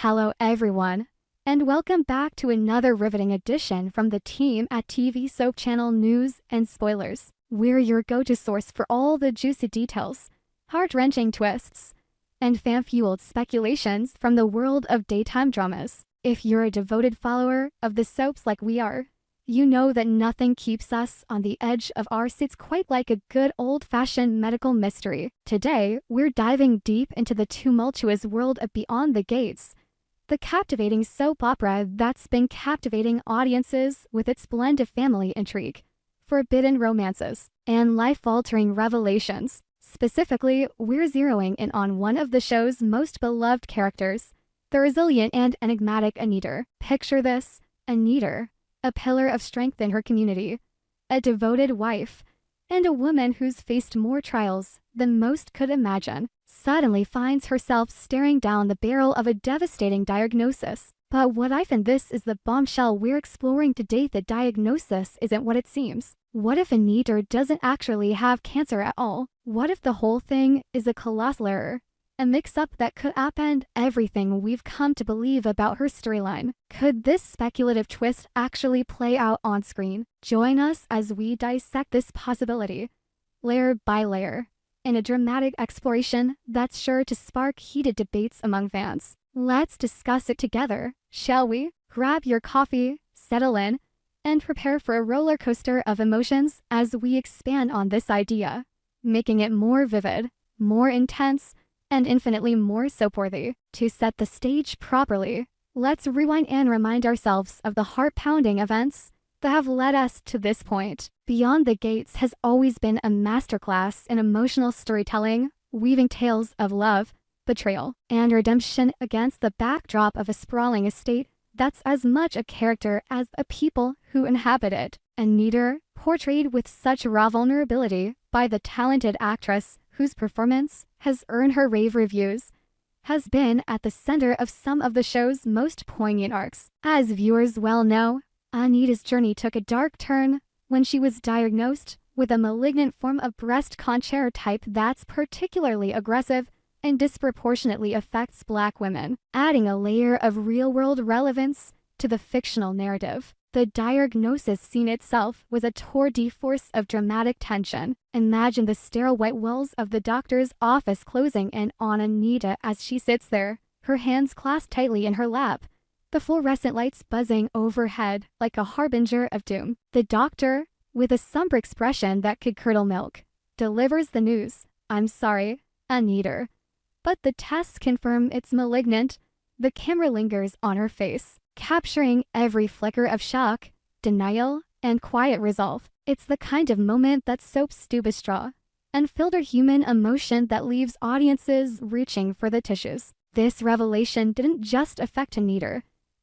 Hello everyone, and welcome back to another riveting edition from the team at TV Soap Channel News and Spoilers. We're your go-to source for all the juicy details, heart-wrenching twists, and fan-fueled speculations from the world of daytime dramas. If you're a devoted follower of the soaps like we are, you know that nothing keeps us on the edge of our seats quite like a good old-fashioned medical mystery. Today, we're diving deep into the tumultuous world of Beyond the Gates, the captivating soap opera that's been captivating audiences with its blend of family intrigue, forbidden romances, and life-altering revelations. Specifically, we're zeroing in on one of the show's most beloved characters, the resilient and enigmatic Anita. Picture this, Anita, a pillar of strength in her community, a devoted wife, and a woman who's faced more trials than most could imagine, suddenly finds herself staring down the barrel of a devastating diagnosis. But what I find this is the bombshell we're exploring today. The diagnosis isn't what it seems. What if Anita doesn't actually have cancer at all? What if the whole thing is a colossal error? A mix-up that could upend everything we've come to believe about her storyline. Could this speculative twist actually play out on screen? Join us as we dissect this possibility, layer by layer, in a dramatic exploration that's sure to spark heated debates among fans. Let's discuss it together, shall we? Grab your coffee, settle in, and prepare for a roller coaster of emotions as we expand on this idea, making it more vivid, more intense, and infinitely more soap-worthy. To set the stage properly, let's rewind and remind ourselves of the heart-pounding events that have led us to this point. Beyond the Gates has always been a masterclass in emotional storytelling, weaving tales of love, betrayal, and redemption against the backdrop of a sprawling estate that's as much a character as the people who inhabit it. Anita, portrayed with such raw vulnerability by the talented actress whose performance has earned her rave reviews, has been at the center of some of the show's most poignant arcs. As viewers well know, Anita's journey took a dark turn when she was diagnosed with a malignant form of breast cancer type that's particularly aggressive and disproportionately affects Black women, adding a layer of real-world relevance to the fictional narrative. The diagnosis scene itself was a tour de force of dramatic tension. Imagine the sterile white walls of the doctor's office closing in on Anita as she sits there, her hands clasped tightly in her lap, the fluorescent lights buzzing overhead like a harbinger of doom. The doctor, with a somber expression that could curdle milk, delivers the news. "I'm sorry, Anita, but the tests confirm it's malignant." The camera lingers on her face, capturing every flicker of shock, denial, and quiet resolve. It's the kind of moment that soaps do bestraw, unfiltered human emotion that leaves audiences reaching for the tissues. This revelation didn't just affect Anita.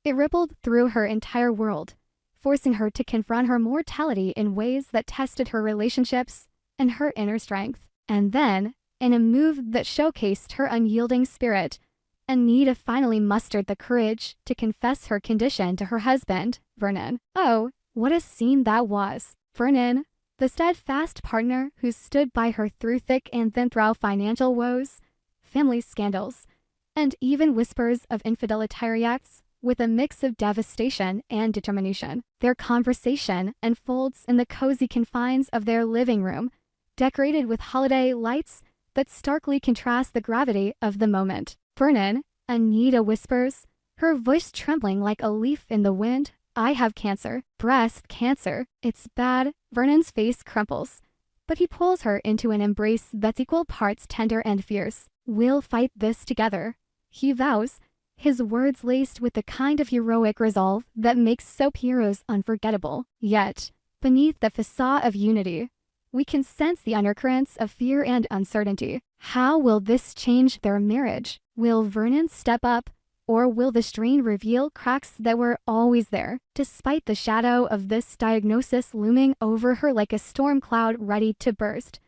It rippled through her entire world, forcing her to confront her mortality in ways that tested her relationships and her inner strength. And then, in a move that showcased her unyielding spirit, Anita finally mustered the courage to confess her condition to her husband, Vernon. Oh, what a scene that was. Vernon, the steadfast partner who stood by her through thick and thin through financial woes, family scandals, and even whispers of infidelity, acts with a mix of devastation and determination. Their conversation unfolds in the cozy confines of their living room, decorated with holiday lights that starkly contrast the gravity of the moment. "Vernon," Anita whispers, her voice trembling like a leaf in the wind, "I have cancer. Breast cancer. It's bad." Vernon's face crumples, but he pulls her into an embrace that's equal parts tender and fierce. "We'll fight this together," he vows, his words laced with the kind of heroic resolve that makes soap heroes unforgettable. Yet, beneath the facade of unity, we can sense the undercurrents of fear and uncertainty. How will this change their marriage? Will Vernon step up, or will the strain reveal cracks that were always there? Despite the shadow of this diagnosis looming over her like a storm cloud ready to burst,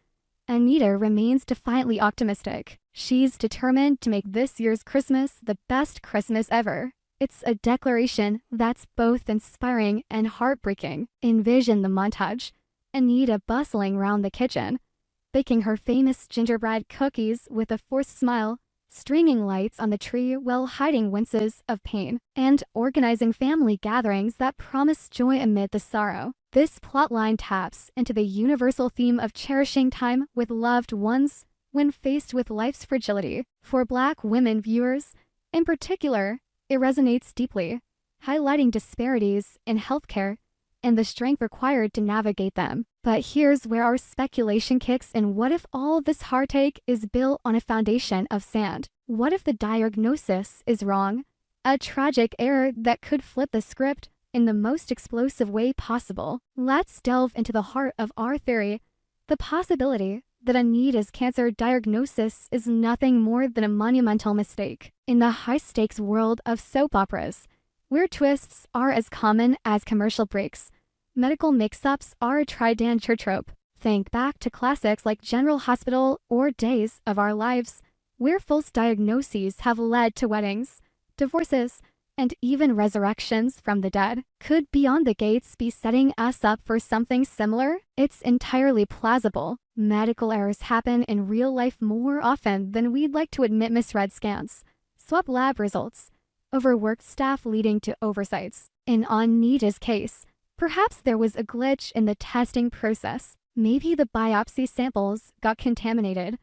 Anita remains defiantly optimistic. She's determined to make this year's Christmas the best Christmas ever. It's a declaration that's both inspiring and heartbreaking. Envision the montage: Anita bustling around the kitchen, baking her famous gingerbread cookies with a forced smile, stringing lights on the tree while hiding winces of pain, and organizing family gatherings that promise joy amid the sorrow. This plotline taps into the universal theme of cherishing time with loved ones when faced with life's fragility. For Black women viewers, in particular, it resonates deeply, highlighting disparities in healthcare and the strength required to navigate them. But here's where our speculation kicks in. What if all this heartache is built on a foundation of sand? What if the diagnosis is wrong? A tragic error that could flip the script in the most explosive way possible. Let's delve into the heart of our theory, the possibility that Anita's cancer diagnosis is nothing more than a monumental mistake. In the high-stakes world of soap operas, where twists are as common as commercial breaks, medical mix-ups are a tried-and-true trope. Think back to classics like General Hospital or Days of Our Lives, where false diagnoses have led to weddings, divorces, and even resurrections from the dead. Could Beyond the Gates be setting us up for something similar? It's entirely plausible. Medical errors happen in real life more often than we'd like to admit. Misread scans, swap lab results, overworked staff leading to oversights. In Anita's case, perhaps there was a glitch in the testing process. Maybe the biopsy samples got contaminated,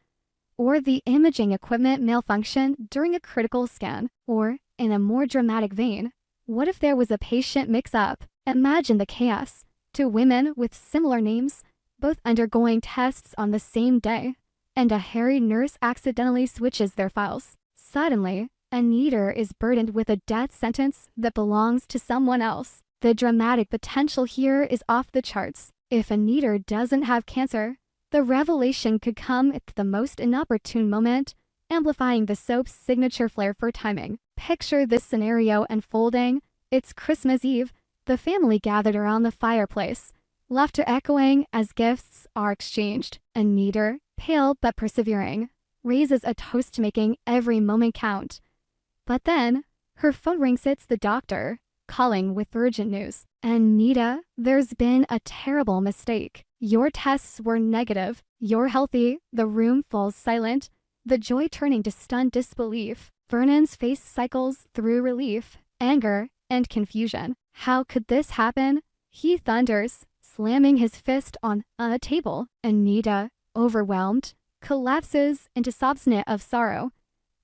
or the imaging equipment malfunctioned during a critical scan. Or, in a more dramatic vein, what if there was a patient mix-up? Imagine the chaos. Two women with similar names, both undergoing tests on the same day, and a harried nurse accidentally switches their files. Suddenly, Anita is burdened with a death sentence that belongs to someone else. The dramatic potential here is off the charts. If Anita doesn't have cancer, the revelation could come at the most inopportune moment, amplifying the soap's signature flair for timing. Picture this scenario unfolding. It's Christmas Eve, the family gathered around the fireplace, laughter echoing as gifts are exchanged. Anita, pale but persevering, raises a toast, making every moment count. But then, her phone rings. It's the doctor, calling with urgent news. Anita, there's been a terrible mistake. Your tests were negative. You're healthy. The room falls silent, the joy turning to stunned disbelief. Vernon's face cycles through relief, anger, and confusion. How could this happen? He thunders, slamming his fist on a table. Anita, overwhelmed, collapses into sobs of sorrow,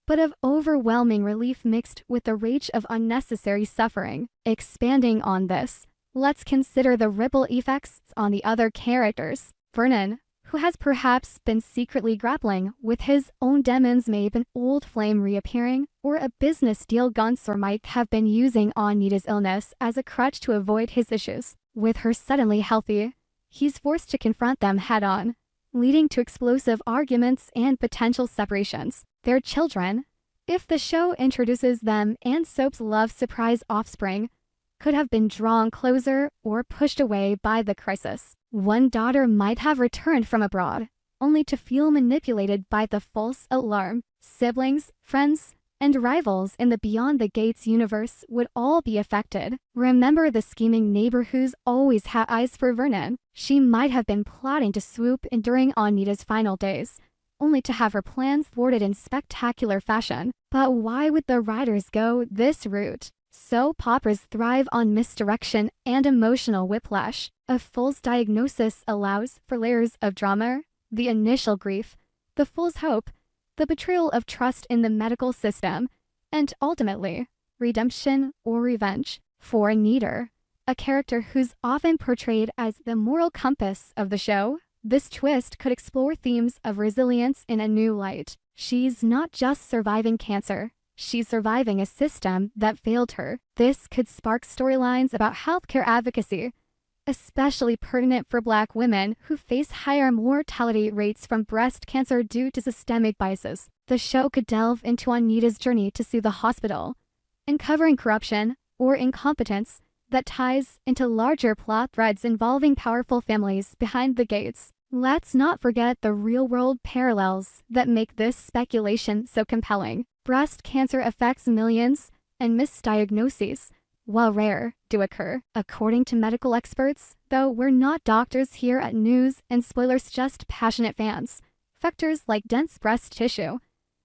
but of overwhelming relief mixed with the rage of unnecessary suffering. Expanding on this, let's consider the ripple effects on the other characters. Vernon, who has perhaps been secretly grappling with his own demons, may an old flame reappearing, or a business deal Gunsor might have been using Anita's illness as a crutch to avoid his issues. With her suddenly healthy, he's forced to confront them head-on, leading to explosive arguments and potential separations. Their children, if the show introduces them and soap's love surprise offspring, could have been drawn closer or pushed away by the crisis. One daughter might have returned from abroad, only to feel manipulated by the false alarm. Siblings, friends, and rivals in the Beyond the Gates universe would all be affected. Remember the scheming neighbor who's always had eyes for Vernon? She might have been plotting to swoop in during Anita's final days, only to have her plans thwarted in spectacular fashion. But why would the writers go this route? Soap operas thrive on misdirection and emotional whiplash. A false diagnosis allows for layers of drama, the initial grief, the false hope, the betrayal of trust in the medical system, and ultimately, redemption or revenge. For Anita, a character who's often portrayed as the moral compass of the show, this twist could explore themes of resilience in a new light. She's not just surviving cancer. She's surviving a system that failed her. This could spark storylines about healthcare advocacy, especially pertinent for Black women who face higher mortality rates from breast cancer due to systemic biases. The show could delve into Anita's journey to sue the hospital, uncovering corruption or incompetence that ties into larger plot threads involving powerful families behind the gates. Let's not forget the real-world parallels that make this speculation so compelling. Breast cancer affects millions, and misdiagnoses, while rare, do occur. According to medical experts, though we're not doctors here at News and Spoilers, just passionate fans, factors like dense breast tissue,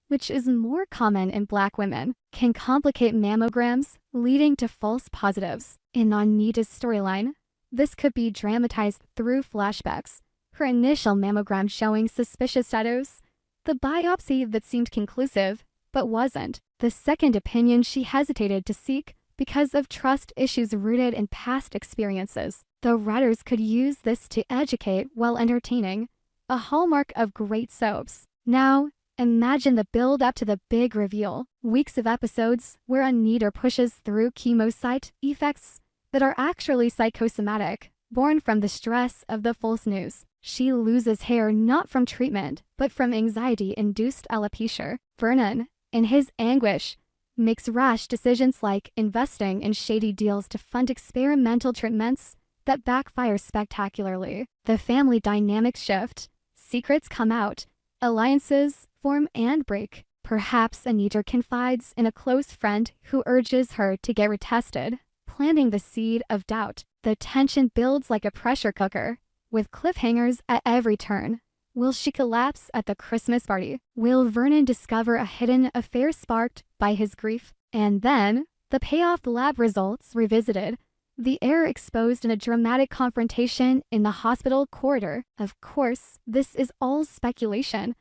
which is more common in Black women, can complicate mammograms, leading to false positives. In Anita's storyline, this could be dramatized through flashbacks, her initial mammogram showing suspicious status, the biopsy that seemed conclusive but wasn't, the second opinion she hesitated to seek because of trust issues rooted in past experiences. The writers could use this to educate while entertaining, a hallmark of great soaps. Now, imagine the build up to the big reveal. Weeks of episodes where Anita pushes through chemo side effects that are actually psychosomatic, born from the stress of the false news. She loses hair not from treatment, but from anxiety-induced alopecia. Vernon, in his anguish, makes rash decisions like investing in shady deals to fund experimental treatments that backfire spectacularly. The family dynamics shift, secrets come out, alliances form and break. Perhaps Anita confides in a close friend who urges her to get retested, planting the seed of doubt. The tension builds like a pressure cooker, with cliffhangers at every turn. Will she collapse at the Christmas party? Will Vernon discover a hidden affair sparked by his grief? And then, the payoff lab results revisited, the error exposed in a dramatic confrontation in the hospital corridor. Of course, this is all speculation,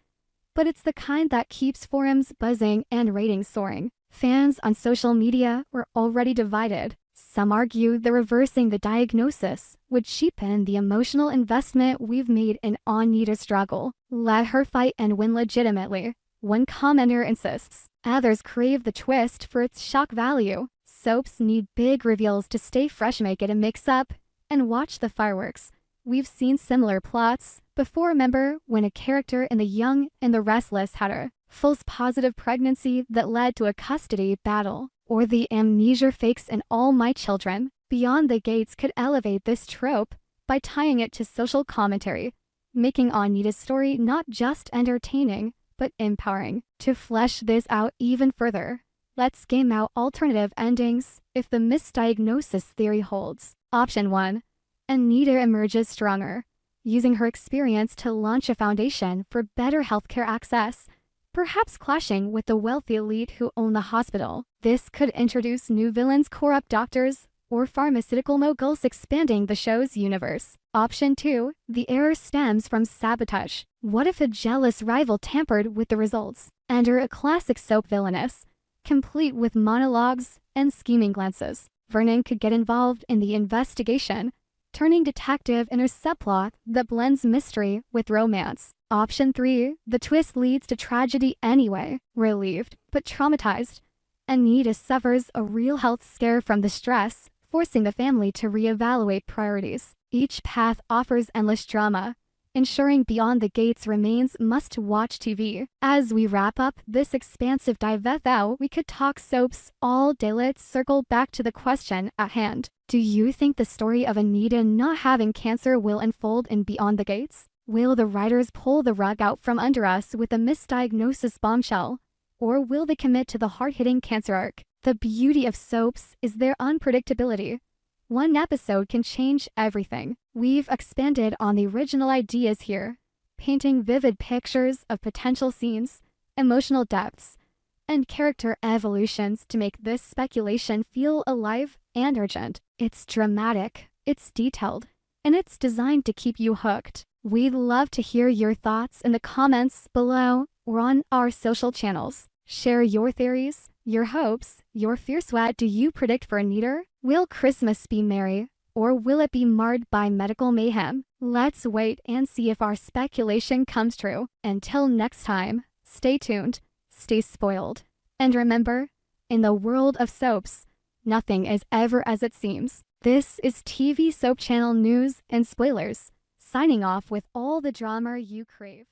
but it's the kind that keeps forums buzzing and ratings soaring. Fans on social media were already divided. Some argue that reversing the diagnosis would cheapen the emotional investment we've made in Anita's struggle. Let her fight and win legitimately, one commenter insists. Others crave the twist for its shock value. Soaps need big reveals to stay fresh. Make it a mix-up and watch the fireworks. We've seen similar plots before. Remember when a character in The Young and the Restless had a false positive pregnancy that led to a custody battle? Or the amnesia fakes in All My Children? Beyond the Gates could elevate this trope by tying it to social commentary, making Anita's story not just entertaining, but empowering. To flesh this out even further, let's game out alternative endings if the misdiagnosis theory holds. Option 1. Anita emerges stronger, using her experience to launch a foundation for better healthcare access, perhaps clashing with the wealthy elite who own the hospital. This could introduce new villains, corrupt doctors, or pharmaceutical moguls, expanding the show's universe. Option 2. The error stems from sabotage. What if a jealous rival tampered with the results? Enter a classic soap villainess, complete with monologues and scheming glances. Vernon could get involved in the investigation, turning detective in a subplot that blends mystery with romance. Option 3. The twist leads to tragedy anyway. Relieved, but traumatized, Anita suffers a real health scare from the stress, forcing the family to reevaluate priorities. Each path offers endless drama, ensuring Beyond the Gates remains must-watch TV. As we wrap up this expansive dive out, we could talk soaps all day. Let's circle back to the question at hand. Do you think the story of Anita not having cancer will unfold in Beyond the Gates? Will the writers pull the rug out from under us with a misdiagnosis bombshell? Or will they commit to the hard-hitting cancer arc? The beauty of soaps is their unpredictability. One episode can change everything. We've expanded on the original ideas here, painting vivid pictures of potential scenes, emotional depths, and character evolutions to make this speculation feel alive and urgent. It's dramatic, it's detailed, and it's designed to keep you hooked. We'd love to hear your thoughts in the comments below or on our social channels. Share your theories, your hopes, your fears. What do you predict for Anita? Will Christmas be merry, or will it be marred by medical mayhem? Let's wait and see if our speculation comes true. Until next time, stay tuned, stay spoiled, and remember, in the world of soaps, nothing is ever as it seems. This is TV Soap Channel News and Spoilers, signing off with all the drama you crave.